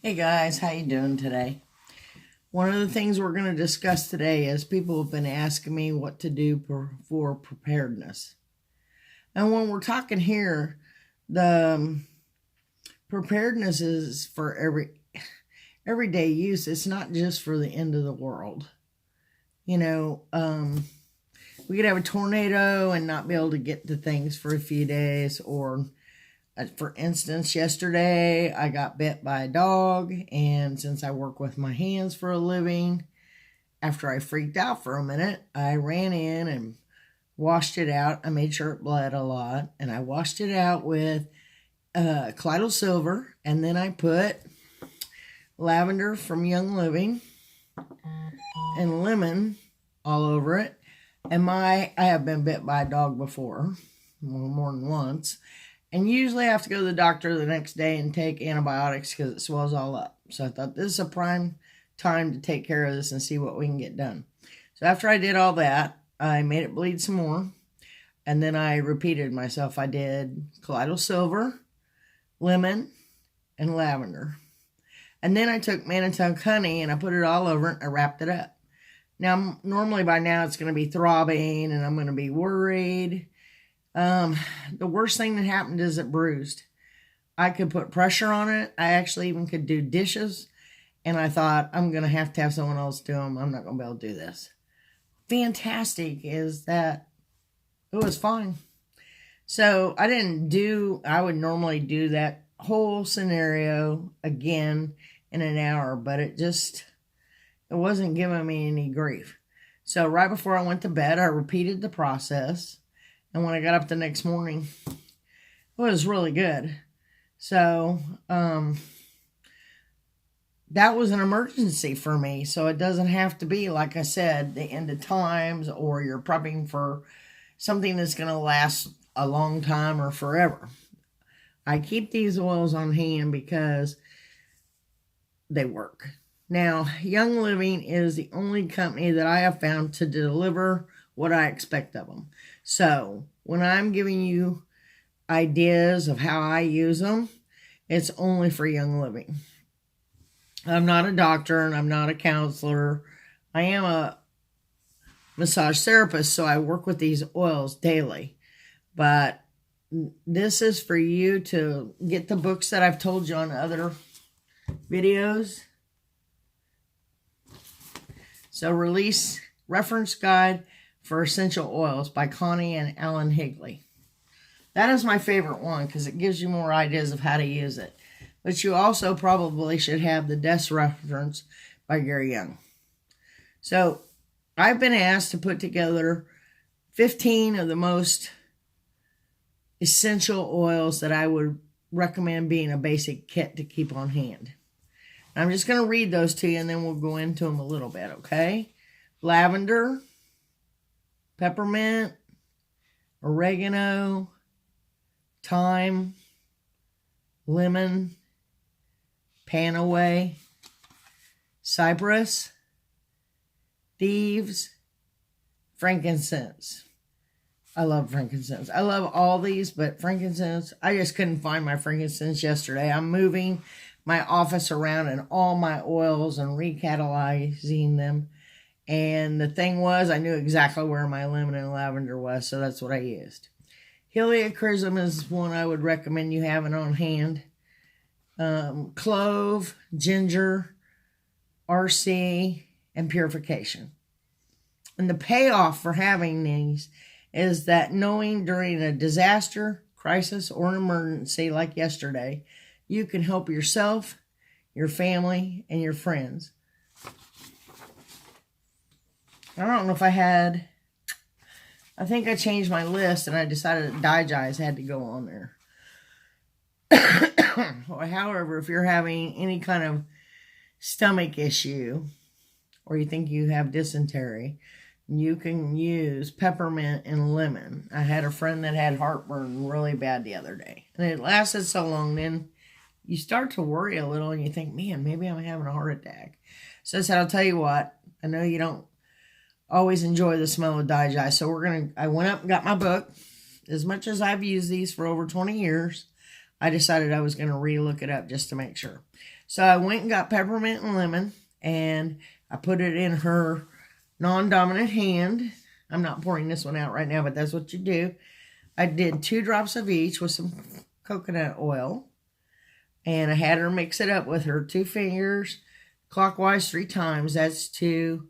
Hey guys, how you doing today? One of the things we're going to discuss today is people have been asking me what to do for preparedness. And when we're talking here, the preparedness is for everyday use. It's not just for the end of the world. You know, we could have a tornado and not be able to get to things for a few days, or for instance, yesterday I got bit by a dog, and since I work with my hands for a living, after I freaked out for a minute, I ran in and washed it out. I made sure it bled a lot, and I washed it out with colloidal silver, and then I put lavender from Young Living and lemon all over it. And I have been bit by a dog before, more than once. And usually I have to go to the doctor the next day and take antibiotics because it swells all up. So I thought this is a prime time to take care of this and see what we can get done. So after I did all that, I made it bleed some more. And then I repeated myself. I did colloidal silver, lemon, and lavender. And then I took Manitowoc honey and I put it all over it and I wrapped it up. Now, normally by now it's going to be throbbing and I'm going to be worried. The worst thing that happened is it bruised. I could put pressure on it. I actually even could do dishes. And I thought, I'm going to have someone else do them. I'm not going to be able to do this. Fantastic is that it was fine. So I would normally do that whole scenario again in an hour, but it wasn't giving me any grief. So right before I went to bed, I repeated the process. And when I got up the next morning, it was really good. So, that was an emergency for me. So it doesn't have to be, like I said, the end of times or you're prepping for something that's going to last a long time or forever. I keep these oils on hand because they work. Now, Young Living is the only company that I have found to deliver what I expect of them. So when I'm giving you ideas of how I use them, it's only for Young Living. I'm not a doctor and I'm not a counselor. I am a massage therapist, so I work with these oils daily. But this is for you to get the books that I've told you on other videos. So Release Reference Guide for Essential Oils by Connie and Alan Higley. That is my favorite one because it gives you more ideas of how to use it. But you also probably should have the Desk Reference by Gary Young. So I've been asked to put together 15 of the most essential oils that I would recommend being a basic kit to keep on hand. I'm just going to read those to you and then we'll go into them a little bit, okay? Lavender, peppermint, oregano, thyme, lemon, panaway, cypress, thieves, frankincense. I love frankincense. I love all these, but frankincense, I just couldn't find my frankincense yesterday. I'm moving my office around and all my oils and recataloging them. And the thing was, I knew exactly where my lemon and lavender was, so that's what I used. Heliochrysum is one I would recommend you having on hand. Clove, ginger, RC, and purification. And the payoff for having these is that knowing during a disaster, crisis, or an emergency like yesterday, you can help yourself, your family, and your friends. I don't know if I think I changed my list and I decided that Digest had to go on there. However, if you're having any kind of stomach issue or you think you have dysentery, you can use peppermint and lemon. I had a friend that had heartburn really bad the other day. And it lasted so long, then you start to worry a little and you think, man, maybe I'm having a heart attack. So I said, I'll tell you what, I know you don't always enjoy the smell of Digest. So I went up and got my book. As much as I've used these for over 20 years, I decided I was going to re-look it up just to make sure. So I went and got peppermint and lemon, and I put it in her non-dominant hand. I'm not pouring this one out right now, but that's what you do. I did 2 drops of each with some coconut oil, and I had her mix it up with her 2 fingers, clockwise 3 times. That's to